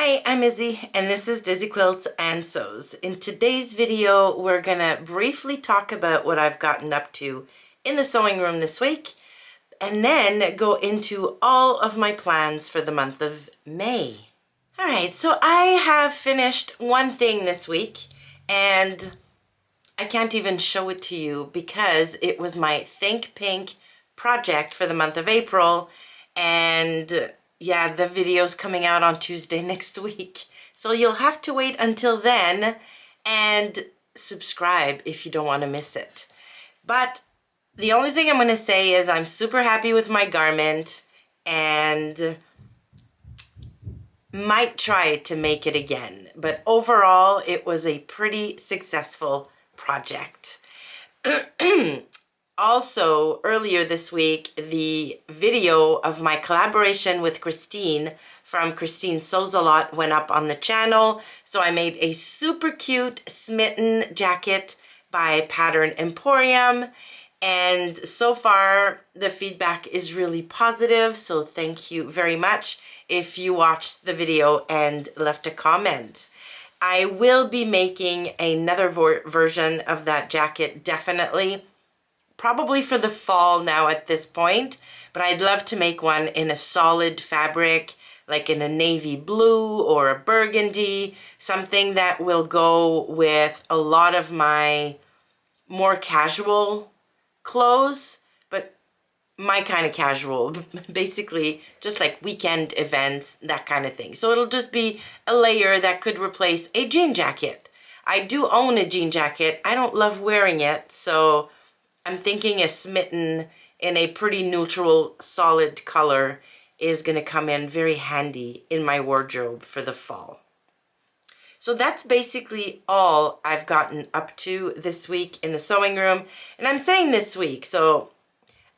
Hi, I'm Izzy, and this is Dizzy Quilts and Sews. In today's video, we're gonna briefly talk about what I've gotten up to in the sewing room this week, and then go into all of my plans for the month of May. All right, so I have finished one thing this week, and I can't even show it to you because it was my Think Pink project for the month of April, and yeah, the video's coming out on Tuesday next week. So you'll have to wait until then and subscribe if you don't want to miss it. But the only thing I'm going to say is I'm super happy with my garment and might try to make it again. But overall, it was a pretty successful project. Also, earlier this week, the video of my collaboration with Christine from Christine Sews a Lot went up on the channel. So I made a super cute smitten jacket by Pattern Emporium. And so far, the feedback is really positive. So thank you very much if you watched the video and left a comment. I will be making another version of that jacket, definitely. Probably for the fall now at this point, but I'd love to make one in a solid fabric, like in a navy blue or a burgundy, something that will go with a lot of my more casual clothes, but my kind of casual, basically just like weekend events, that kind of thing. So it'll just be a layer that could replace a jean jacket. I do own a jean jacket. I don't love wearing it, so I'm thinking a smitten in a pretty neutral, solid color is going to come in very handy in my wardrobe for the fall. So that's basically all I've gotten up to this week in the sewing room. And I'm saying this week, so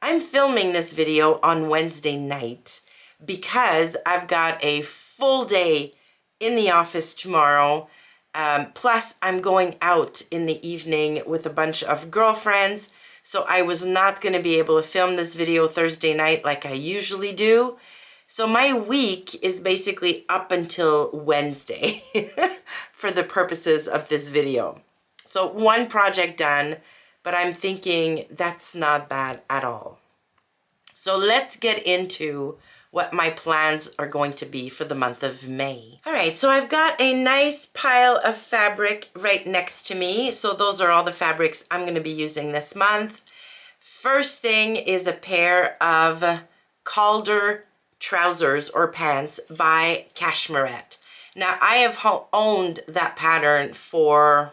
I'm filming this video on Wednesday night because I've got a full day in the office tomorrow. Plus, I'm going out in the evening with a bunch of girlfriends. So I was not going to be able to film this video Thursday night like I usually do. So my week is basically up until Wednesday for the purposes of this video. So one project done, but I'm thinking that's not bad at all. So let's get into what my plans are going to be for the month of May. All right, so I've got a nice pile of fabric right next to me. So those are all the fabrics I'm going to be using this month. First thing is a pair of Calder trousers or pants by Cashmerette. Now, I have owned that pattern for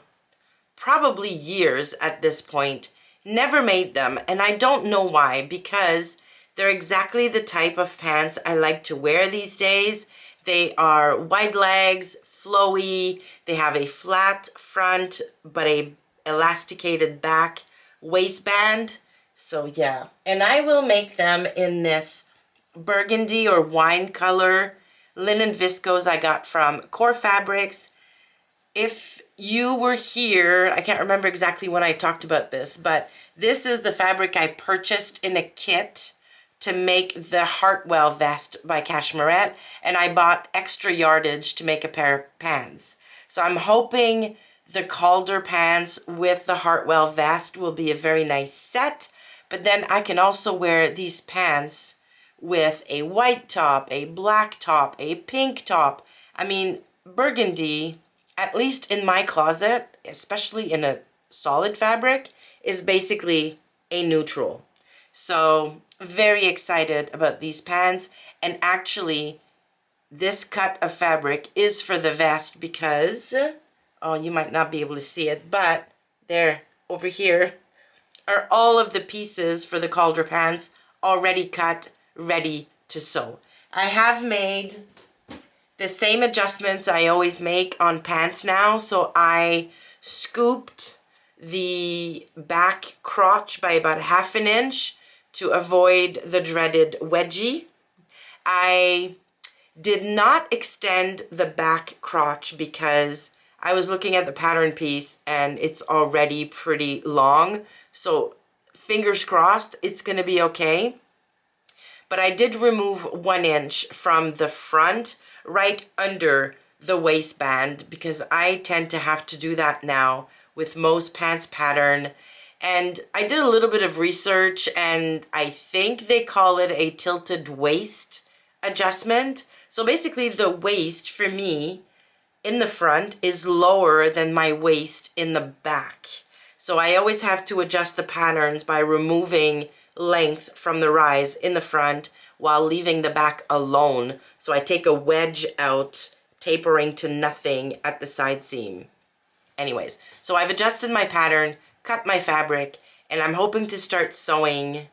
probably years at this point. Never made them, and I don't know why, because they're exactly the type of pants I like to wear these days. They are wide legs, flowy, they have a flat front, but a elasticated back waistband. So yeah, and I will make them in this burgundy or wine color linen viscose I got from Core Fabrics. If you were here, I can't remember exactly when I talked about this, but this is the fabric I purchased in a kit to make the Hartwell vest by Cashmerette, and I bought extra yardage to make a pair of pants. So I'm hoping the Calder pants with the Hartwell vest will be a very nice set, but then I can also wear these pants with a white top, a black top, a pink top. I mean, burgundy, at least in my closet, especially in a solid fabric, is basically a neutral. So very excited about these pants, and actually this cut of fabric is for the vest because, oh, you might not be able to see it, but there, over here, are all of the pieces for the Calder pants already cut, ready to sew. I have made the same adjustments I always make on pants now, so I scooped the back crotch by about 1/2 inch to avoid the dreaded wedgie. I did not extend the back crotch because I was looking at the pattern piece and it's already pretty long. So fingers crossed it's going to be okay. But I did remove 1 inch from the front right under the waistband because I tend to have to do that now with most pants pattern. And I did a little bit of research, and I think they call it a tilted waist adjustment. So basically the waist for me in the front is lower than my waist in the back. So I always have to adjust the patterns by removing length from the rise in the front while leaving the back alone. So I take a wedge out, tapering to nothing at the side seam. Anyways, so I've adjusted my pattern, cut my fabric, and I'm hoping to start sewing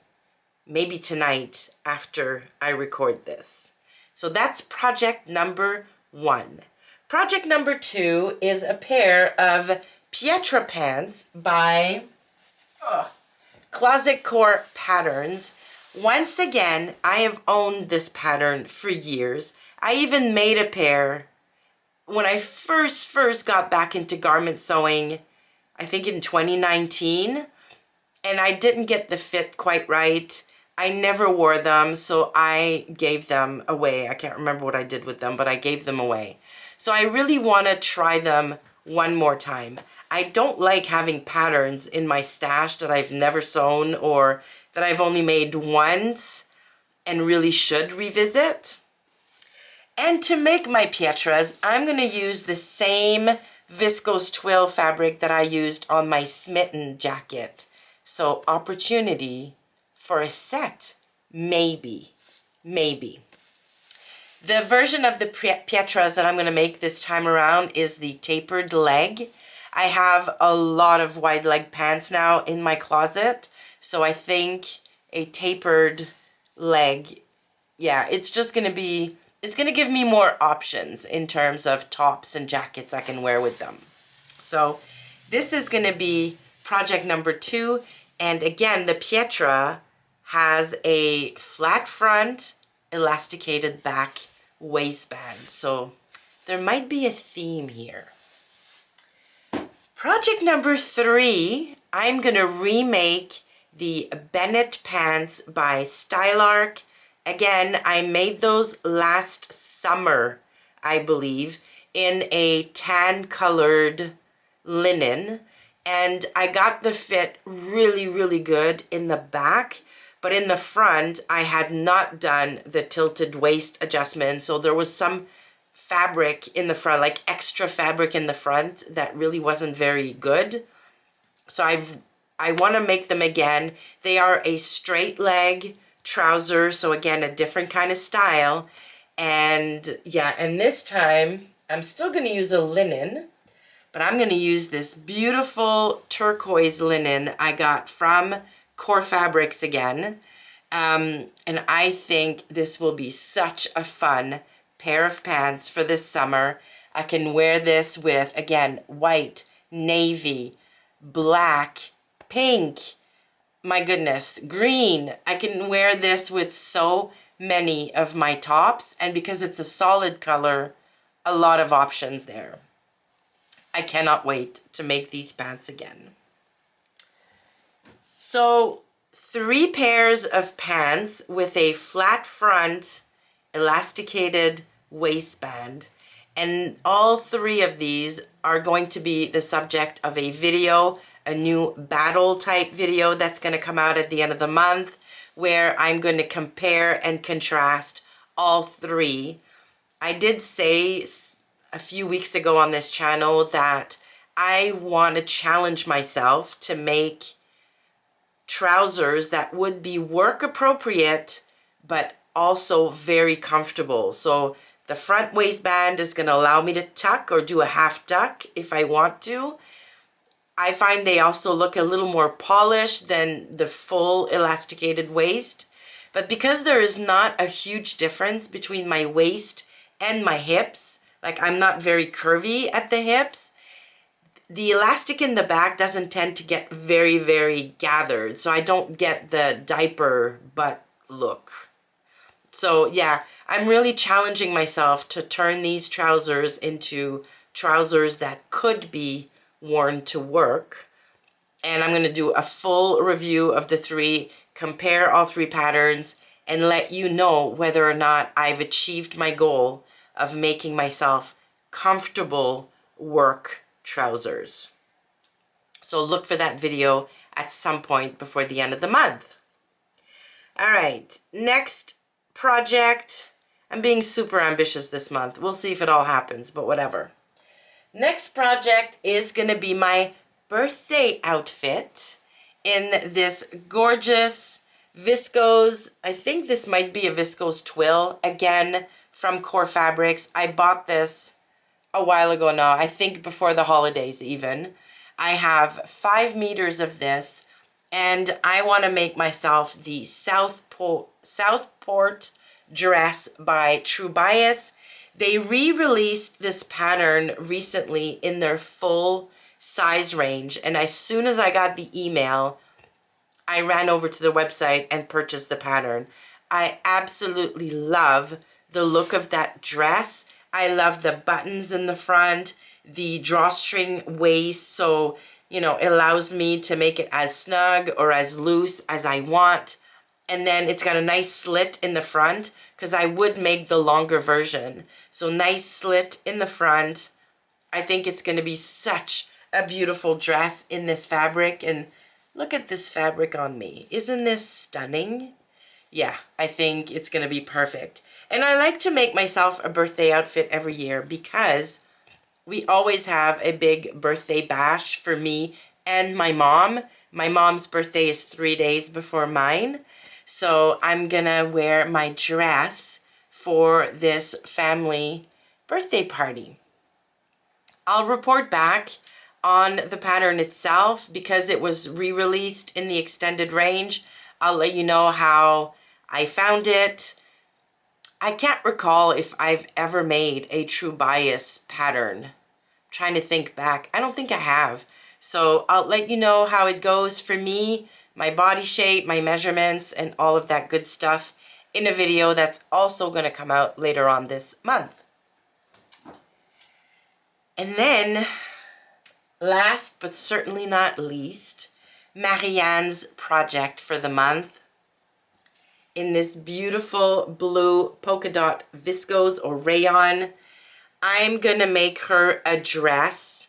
maybe tonight after I record this. So that's project number 1. Project number 2 is a pair of Bennett Pants by Closet Core Patterns. Once again, I have owned this pattern for years. I even made a pair when I first got back into garment sewing, I think in 2019, and I didn't get the fit quite right. I never wore them, so I gave them away. I can't remember what I did with them, but I gave them away. So I really want to try them one more time. I don't like having patterns in my stash that I've never sewn or that I've only made once and really should revisit. And to make my pietras, I'm going to use the same viscose twill fabric that I used on my smitten jacket. So opportunity for a set, maybe. The version of the pietras that I'm going to make this time around is the tapered leg. I have a lot of wide leg pants now in my closet, so I think a tapered leg, yeah, it's going to give me more options in terms of tops and jackets I can wear with them. So this is going to be project number 2. And again, the pietra has a flat front, elasticated back waistband. So there might be a theme here. Project number 3, I'm going to remake the Bennett Pants by Stylark. Again, I made those last summer, I believe, in a tan colored linen, and I got the fit really good in the back, but in the front I had not done the tilted waist adjustment, so there was some fabric in the front, like extra fabric in the front that really wasn't very good. So I want to make them again. They are a straight leg trouser, so again a different kind of style. And yeah, and this time I'm still going to use a linen, but I'm going to use this beautiful turquoise linen I got from Core Fabrics again. And I think this will be such a fun pair of pants for this summer. I can wear this with, again, white, navy, black, pink, my goodness, green. I can wear this with so many of my tops, and because it's a solid color, a lot of options there. I cannot wait to make these pants again. So 3 pairs of pants with a flat front, elasticated waistband, and all 3 of these are going to be the subject of a video, a new battle type video that's going to come out at the end of the month, where I'm going to compare and contrast all 3. I did say a few weeks ago on this channel that I want to challenge myself to make trousers that would be work appropriate but also very comfortable. So the front waistband is going to allow me to tuck or do a half tuck if I want to. I find they also look a little more polished than the full elasticated waist. But because there is not a huge difference between my waist and my hips, like I'm not very curvy at the hips, the elastic in the back doesn't tend to get very gathered. So I don't get the diaper butt look. So yeah, I'm really challenging myself to turn these trousers into trousers that could be worn to work. And I'm going to do a full review of the 3, compare all 3 patterns, and let you know whether or not I've achieved my goal of making myself comfortable work trousers. So look for that video at some point before the end of the month. All right, next project. I'm being super ambitious this month. We'll see if it all happens, but whatever. Next project is going to be my birthday outfit in this gorgeous viscose. I think this might be a viscose twill, again, from Core Fabrics. I bought this a while ago now, I think before the holidays even. I have 5 meters of this, and I want to make myself the Southport dress by True Bias. They re-released this pattern recently in their full size range, and as soon as I got the email, I ran over to the website and purchased the pattern. I absolutely love the look of that dress. I love the buttons in the front, the drawstring waist, so you know, it allows me to make it as snug or as loose as I want. And then it's got a nice slit in the front, because I would make the longer version. So nice slit in the front. I think it's going to be such a beautiful dress in this fabric. And look at this fabric on me. Isn't this stunning? Yeah, I think it's going to be perfect. And I like to make myself a birthday outfit every year because we always have a big birthday bash for me and my mom. My mom's birthday is 3 days before mine. So I'm gonna wear my dress for this family birthday party. I'll report back on the pattern itself because it was re-released in the extended range. I'll let you know how I found it. I can't recall if I've ever made a True Bias pattern. I'm trying to think back. I don't think I have. So I'll let you know how it goes for me, my body shape, my measurements, and all of that good stuff in a video that's also going to come out later on this month. And then, last but certainly not least, Marianne's project for the month. In this beautiful blue polka dot viscose or rayon, I'm going to make her a dress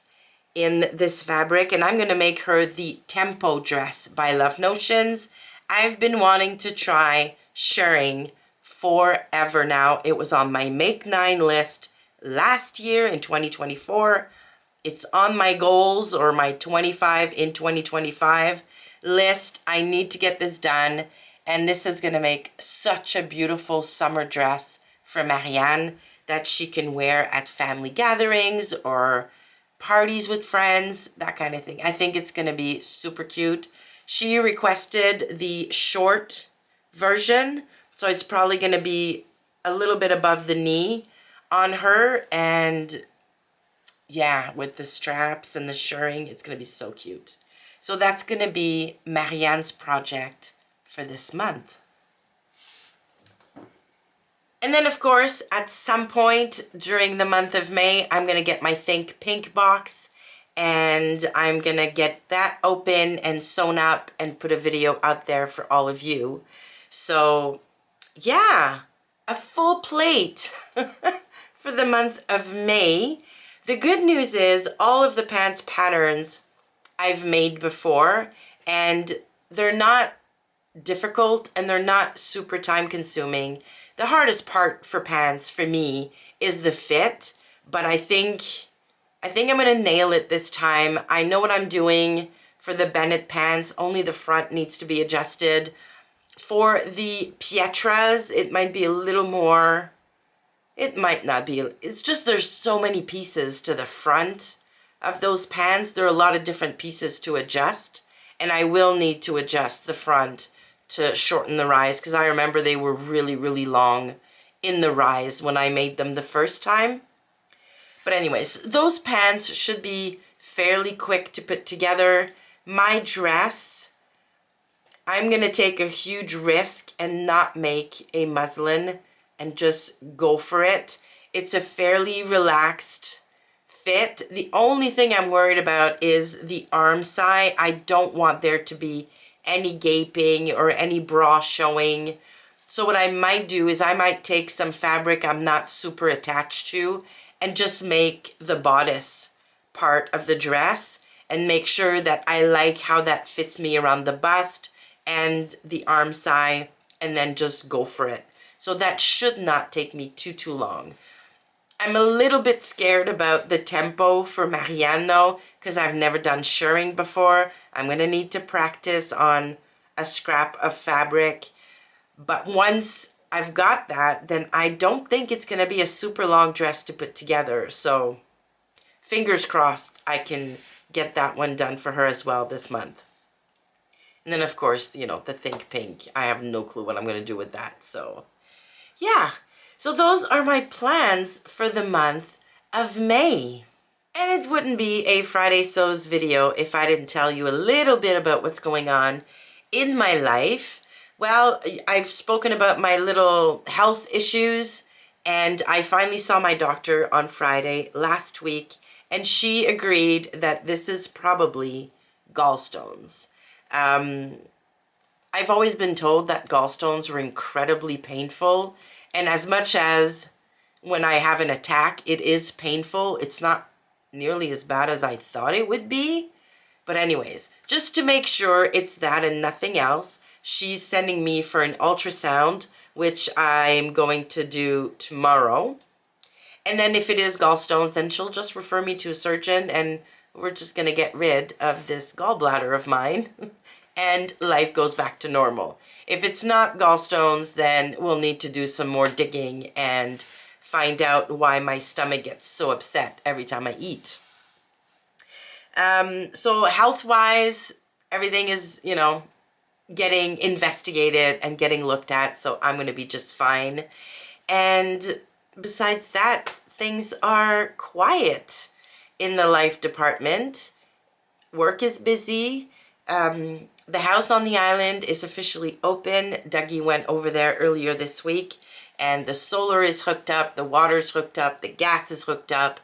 in this fabric, and I'm going to make her the Tempo dress by Love Notions. I've been wanting to try shirring forever now. It was on my Make 9 list last year in 2024. It's on my goals or my 25 in 2025 list. I need to get this done, and this is going to make such a beautiful summer dress for Marianne that she can wear at family gatherings or parties with friends, that kind of thing. I think it's going to be super cute. She requested the short version, so it's probably going to be a little bit above the knee on her, and yeah, with the straps and the shirring, it's going to be so cute. So that's going to be Marianne's project for this month. And then, of course, at some point during the month of May, I'm going to get my Think Pink box, and I'm going to get that open and sewn up and put a video out there for all of you. So, yeah, a full plate for the month of May. The good news is all of the pants patterns I've made before, and they're not difficult and they're not super time consuming. The hardest part for pants for me is the fit, but I think I'm going to nail it this time. I know what I'm doing for the Bennett pants. Only the front needs to be adjusted. For the Pietras, it might be a little more, it might not be. It's just there's so many pieces to the front of those pants. There are a lot of different pieces to adjust, and I will need to adjust the front to shorten the rise, because I remember they were really, really long in the rise when I made them the first time. But anyways, those pants should be fairly quick to put together. My dress, I'm going to take a huge risk and not make a muslin and just go for it. It's a fairly relaxed fit. The only thing I'm worried about is the arm side. I don't want there to be any gaping or any bra showing. So what I might do is I might take some fabric I'm not super attached to and just make the bodice part of the dress and make sure that I like how that fits me around the bust and the arm side, and then just go for it. So that should not take me too long. I'm a little bit scared about the tempo for Marianne though, because I've never done shirring before. I'm going to need to practice on a scrap of fabric. But once I've got that, then I don't think it's going to be a super long dress to put together. So fingers crossed I can get that one done for her as well this month. And then of course, you know, the Think Pink. I have no clue what I'm going to do with that. So yeah. So those are my plans for the month of May. And it wouldn't be a Friday Sews video if I didn't tell you a little bit about what's going on in my life. Well, I've spoken about my little health issues, and I finally saw my doctor on Friday last week, and she agreed that this is probably gallstones. I've always been told that gallstones were incredibly painful, and as much as when I have an attack, it is painful, it's not nearly as bad as I thought it would be. But anyways, just to make sure it's that and nothing else, she's sending me for an ultrasound, which I'm going to do tomorrow. And then if it is gallstones, then she'll just refer me to a surgeon, and we're just going to get rid of this gallbladder of mine and life goes back to normal. If it's not gallstones, then we'll need to do some more digging and find out why my stomach gets so upset every time I eat. So health-wise, everything is, you know, getting investigated and getting looked at, so I'm going to be just fine. And besides that, things are quiet in the life department. Work is busy. The house on the island is officially open. Dougie went over there earlier this week, and the solar is hooked up, the water's hooked up, the gas is hooked up,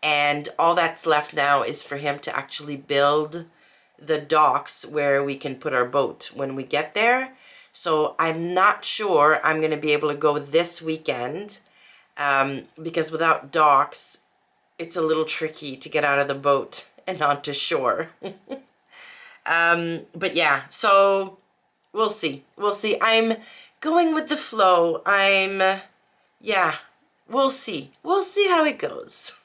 and all that's left now is for him to actually build the docks where we can put our boat when we get there. So I'm not sure I'm going to be able to go this weekend, because without docks, it's a little tricky to get out of the boat and onto shore. But yeah, so we'll see. We'll see. I'm going with the flow. Yeah, we'll see. We'll see how it goes.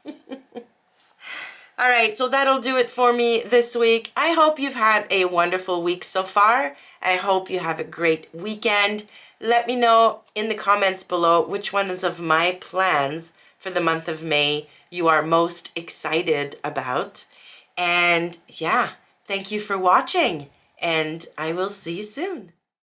All right, so that'll do it for me this week. I hope you've had a wonderful week so far. I hope you have a great weekend. Let me know in the comments below which ones of my plans for the month of May you are most excited about. And yeah, thank you for watching, and I will see you soon.